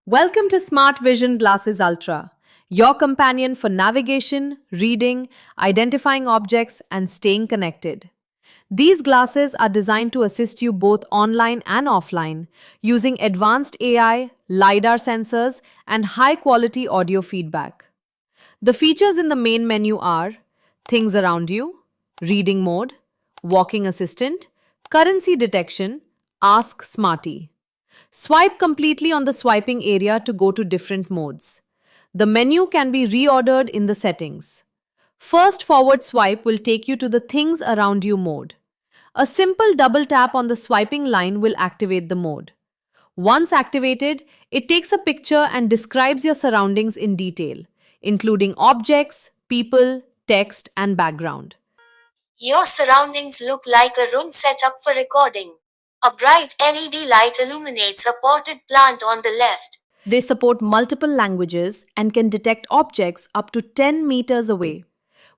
Welcome to Smart Vision Glasses Ultra, your companion for navigation, reading, identifying objects, and staying connected. These glasses are designed to assist you both online and offline using advanced AI, LiDAR sensors, and high quality audio feedback. The features in the main menu are Things Around You, Reading Mode, Walking Assistant, Currency Detection, Ask Smarty. Swipe completely on the swiping area to go to different modes. The menu can be reordered in the settings. First forward swipe will take you to the Things Around You mode. A simple double tap on the swiping line will activate the mode. Once activated, it takes a picture and describes your surroundings in detail, including objects, people, text, and background. Your surroundings look like a room set up for recording. A bright LED light illuminates a potted plant on the left. They support multiple languages and can detect objects up to 10 meters away.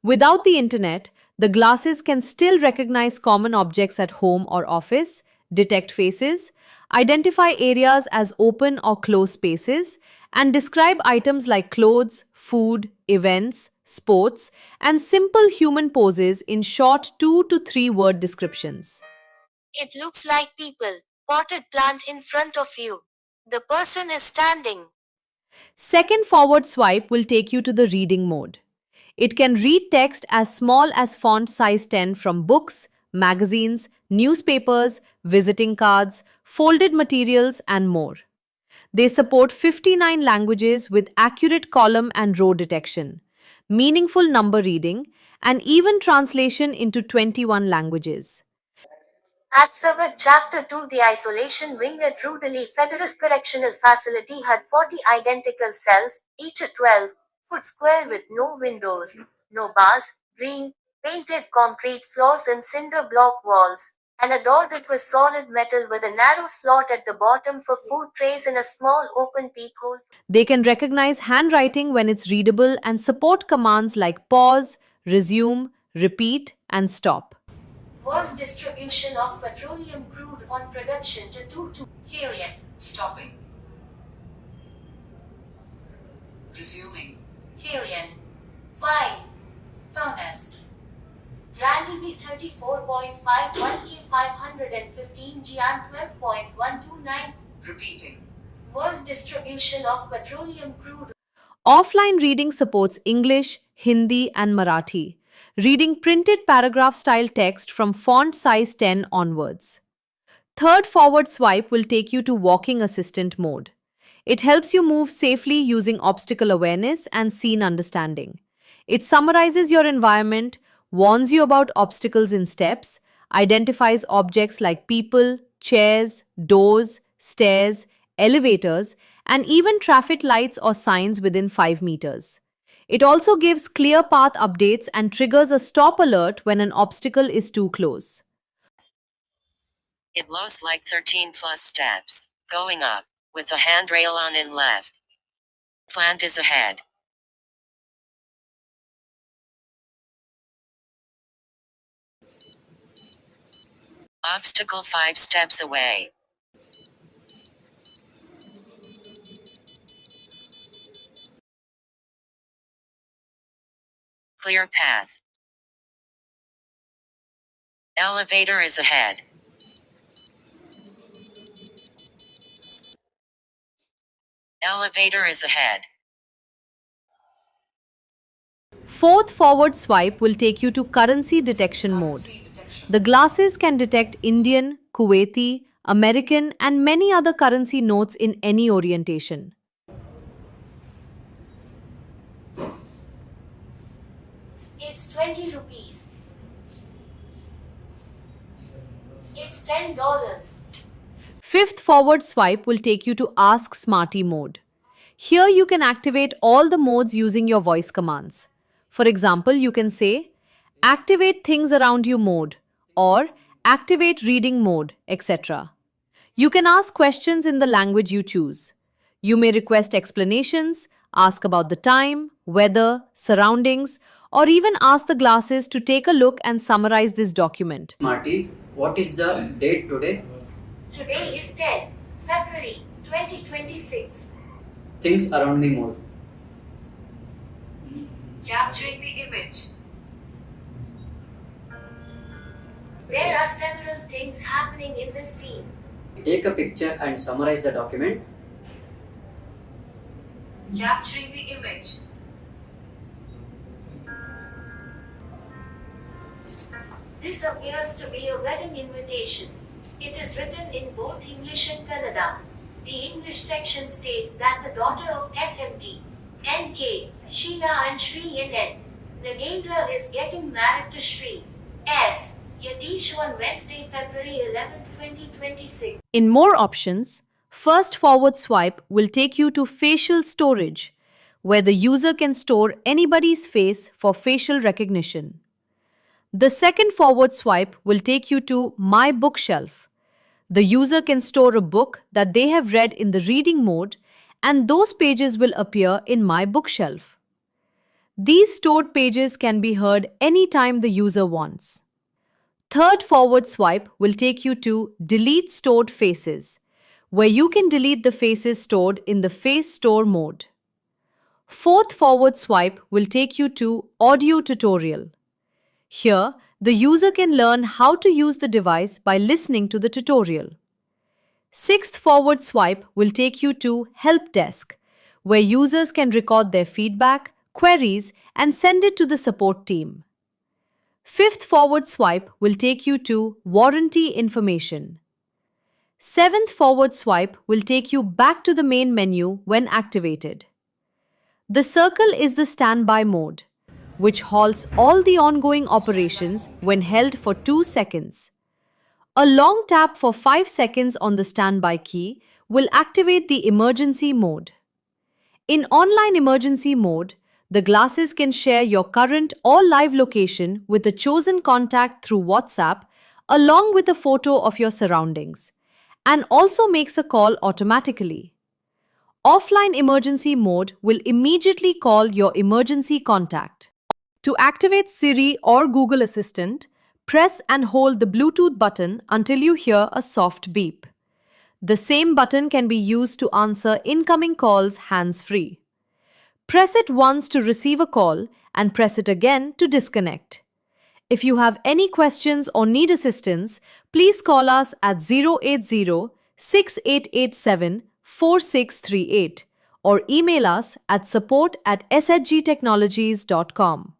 Without the internet, the glasses can still recognize common objects at home or office, detect faces, identify areas as open or closed spaces, and describe items like clothes, food, events, sports, and simple human poses in short 2 to 3 word descriptions. It looks like people. Potted plant in front of you. The person is standing. Second forward swipe will take you to the reading mode. It can read text as small as font size 10 from books, magazines, newspapers, visiting cards, folded materials, and more. They support 59 languages with accurate column and row detection, meaningful number reading, and even translation into 21 languages. At Savard Chapter 2, the isolation wing at Rudely Federal Correctional Facility had 40 identical cells, each a 12-foot square with no windows, no bars, green, painted concrete floors and cinder block walls, and a door that was solid metal with a narrow slot at the bottom for food trays and a small open peephole. They can recognize handwriting when it's readable and support commands like pause, resume, repeat, and stop. World distribution of petroleum crude on production to 2 Helium. Stopping. Resuming. Helium. 5. Furnace. Randy B 34.51 K 515 G and 12.129. Repeating. World distribution of petroleum crude. Offline reading supports English, Hindi, and Marathi, reading printed paragraph style text from font size 10 onwards. Third forward swipe will take you to walking assistant mode. It helps you move safely using obstacle awareness and scene understanding. It summarizes your environment, warns you about obstacles in steps, identifies objects like people, chairs, doors, stairs, elevators, and even traffic lights or signs within 5 meters. It also gives clear path updates and triggers a stop alert when an obstacle is too close. It lows like 13 plus steps, going up, with a handrail on in left. Plant is ahead. Obstacle 5 steps away. Clear path. Elevator is ahead. Elevator is ahead. Fourth forward swipe will take you to currency detection mode. The glasses can detect Indian, Kuwaiti, American, and many other currency notes in any orientation. It's 20 rupees. It's $10. Fifth forward swipe will take you to Ask Smarty mode. Here you can activate all the modes using your voice commands. For example, you can say, Activate Things Around You mode or Activate Reading mode, etc. You can ask questions in the language you choose. You may request explanations, ask about the time, weather, surroundings, or even ask the glasses to take a look and summarize this document. Marty, what is the date today? Today is 10 February 2026. things around me mode. Capturing the image. There are several things happening in the scene. Take a picture and summarize the document. Capturing the image. This appears to be a wedding invitation. It is written in both English and Kannada. The English section states that the daughter of SMT, NK, Sheila and Shri NN, Nagendra is getting married to Shri S. Yatish on Wednesday, February 11, 2026. In more options, first forward swipe will take you to facial storage, where the user can store anybody's face for facial recognition. The second forward swipe will take you to My Bookshelf. The user can store a book that they have read in the reading mode, and those pages will appear in My Bookshelf. These stored pages can be heard anytime the user wants. Third forward swipe will take you to Delete Stored Faces, where you can delete the faces stored in the Face Store mode. Fourth forward swipe will take you to Audio Tutorial. Here, the user can learn how to use the device by listening to the tutorial. Sixth forward swipe will take you to Help Desk, where users can record their feedback, queries, and send it to the support team. Fifth forward swipe will take you to Warranty Information. Seventh forward swipe will take you back to the main menu when activated. The circle is the standby mode, which halts all the ongoing operations when held for 2 seconds. A long tap for 5 seconds on the standby key will activate the emergency mode. In online emergency mode, the glasses can share your current or live location with a chosen contact through WhatsApp, along with a photo of your surroundings, and also makes a call automatically. Offline emergency mode will immediately call your emergency contact. To activate Siri or Google Assistant, press and hold the Bluetooth button until you hear a soft beep. The same button can be used to answer incoming calls hands-free. Press it once to receive a call and press it again to disconnect. If you have any questions or need assistance, please call us at 080-6887-4638 or email us at support@shgtechnologies.com.